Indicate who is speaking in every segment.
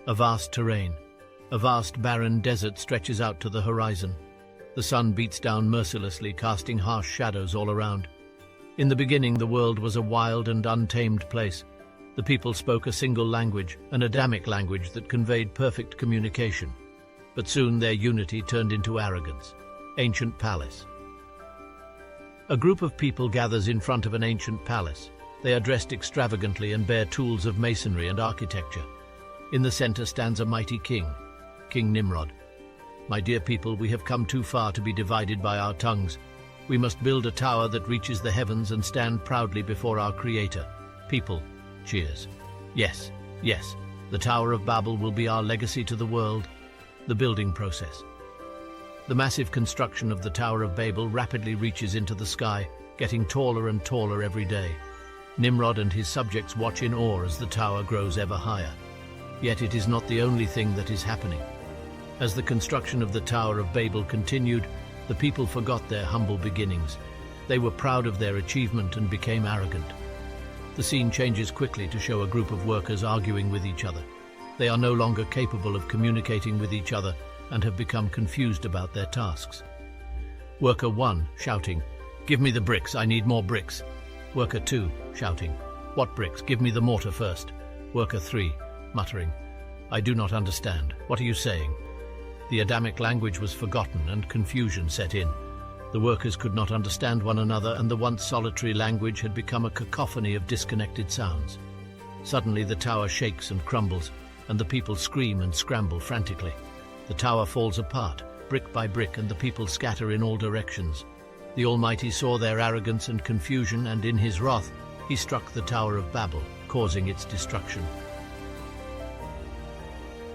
Speaker 1: A vast terrain, a vast barren desert stretches out to the horizon. The sun beats down mercilessly, casting harsh shadows all around. In the beginning, the world was a wild and untamed place. The people spoke a single language, an Adamic language that conveyed perfect communication. But soon their unity turned into arrogance. Ancient palace. A group of people gathers in front of an ancient palace. They are dressed extravagantly and bear tools of masonry and architecture. In the center stands a mighty king, King Nimrod. My dear people, we have come too far to be divided by our tongues. We must build a tower that reaches the heavens and stand proudly before our Creator. People, cheers. Yes, yes, the Tower of Babel will be our legacy to the world. The building process. The massive construction of the Tower of Babel rapidly reaches into the sky, getting taller and taller every day. Nimrod and his subjects watch in awe as the tower grows ever higher. Yet it is not the only thing that is happening. As the construction of the Tower of Babel continued, the people forgot their humble beginnings. They were proud of their achievement and became arrogant. The scene changes quickly to show a group of workers arguing with each other. They are no longer capable of communicating with each other and have become confused about their tasks. Worker 1, shouting, "Give me the bricks, I need more bricks." Worker 2, shouting, "What bricks? Give me the mortar first." Worker 3, muttering, "I do not understand. What are you saying?" The Adamic language was forgotten and confusion set in. The workers could not understand one another, and the once solitary language had become a cacophony of disconnected sounds. Suddenly the tower shakes and crumbles, and the people scream and scramble frantically. The tower falls apart, brick by brick, and the people scatter in all directions. The Almighty saw their arrogance and confusion, and in his wrath, he struck the Tower of Babel, causing its destruction.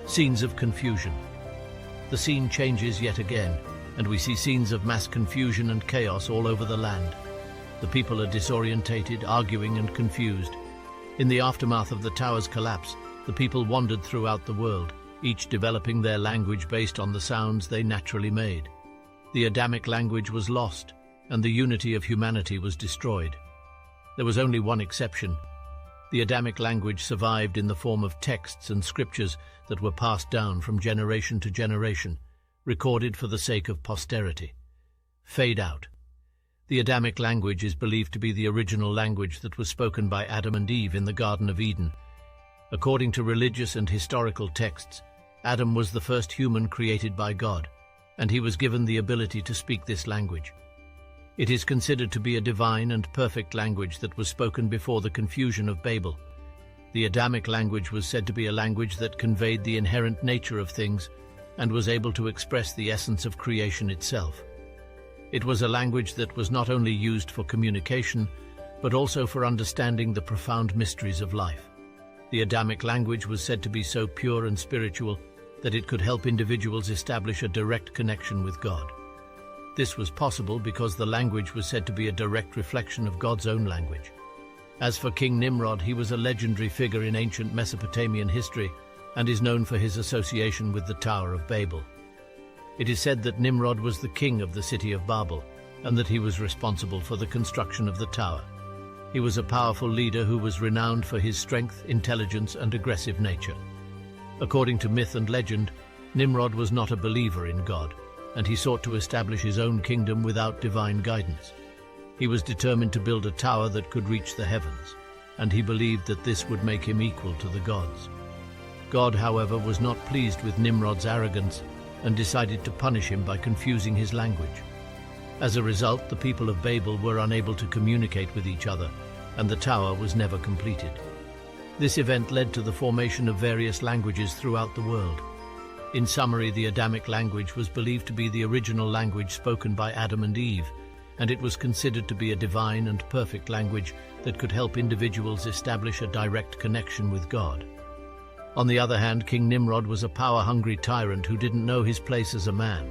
Speaker 1: Scenes of confusion. The scene changes yet again, and we see scenes of mass confusion and chaos all over the land. The people are disorientated, arguing and confused. In the aftermath of the tower's collapse, the people wandered throughout the world, each developing their language based on the sounds they naturally made. The Adamic language was lost, and the unity of humanity was destroyed. There was only one exception. The Adamic language survived in the form of texts and scriptures that were passed down from generation to generation, recorded for the sake of posterity. Fade out. The Adamic language is believed to be the original language that was spoken by Adam and Eve in the Garden of Eden. According to religious and historical texts, Adam was the first human created by God, and he was given the ability to speak this language. It is considered to be a divine and perfect language that was spoken before the confusion of Babel. The Adamic language was said to be a language that conveyed the inherent nature of things and was able to express the essence of creation itself. It was a language that was not only used for communication, but also for understanding the profound mysteries of life. The Adamic language was said to be so pure and spiritual that it could help individuals establish a direct connection with God. This was possible because the language was said to be a direct reflection of God's own language. As for King Nimrod, he was a legendary figure in ancient Mesopotamian history and is known for his association with the Tower of Babel. It is said that Nimrod was the king of the city of Babel and that he was responsible for the construction of the tower. He was a powerful leader who was renowned for his strength, intelligence, and aggressive nature. According to myth and legend, Nimrod was not a believer in God, and he sought to establish his own kingdom without divine guidance. He was determined to build a tower that could reach the heavens, and he believed that this would make him equal to the gods. God, however, was not pleased with Nimrod's arrogance and decided to punish him by confusing his language. As a result, the people of Babel were unable to communicate with each other, and the tower was never completed. This event led to the formation of various languages throughout the world. In summary, the Adamic language was believed to be the original language spoken by Adam and Eve, and it was considered to be a divine and perfect language that could help individuals establish a direct connection with God. On the other hand, King Nimrod was a power-hungry tyrant who didn't know his place as a man.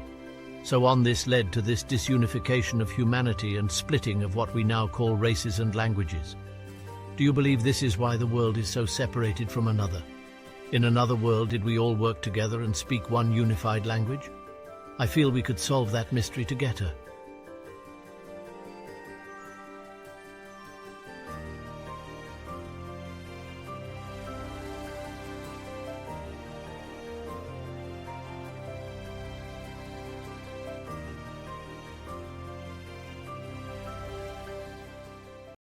Speaker 1: So on this led to this disunification of humanity and splitting of what we now call races and languages. Do you believe this is why the world is so separated from another? In another world, did we all work together and speak one unified language? I feel we could solve that mystery together.